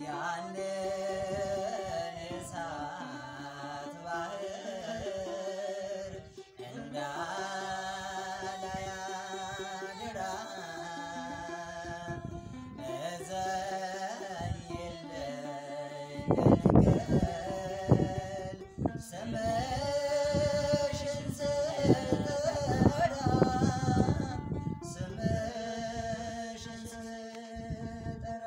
ያንን እሳት ባህር እንዳላይ አደራ እዘኝልኝ ድንግል ስምሽን ስጠራ ስምሽን ስጠራ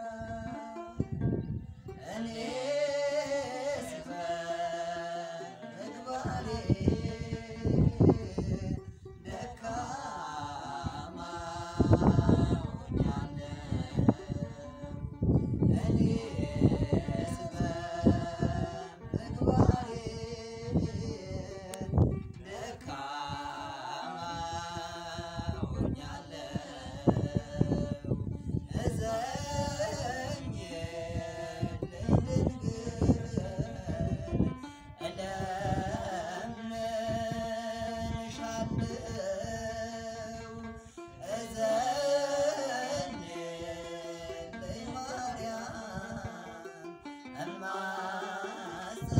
እኔስ በምግባሬ ደካማ ሆኛለሁ እኔስ በምግባሬ ደካማ ሆኛለሁ እዘኝልኝ ድንግል እለምንሻለሁ እዘኝልኝ ማርያም እማጸን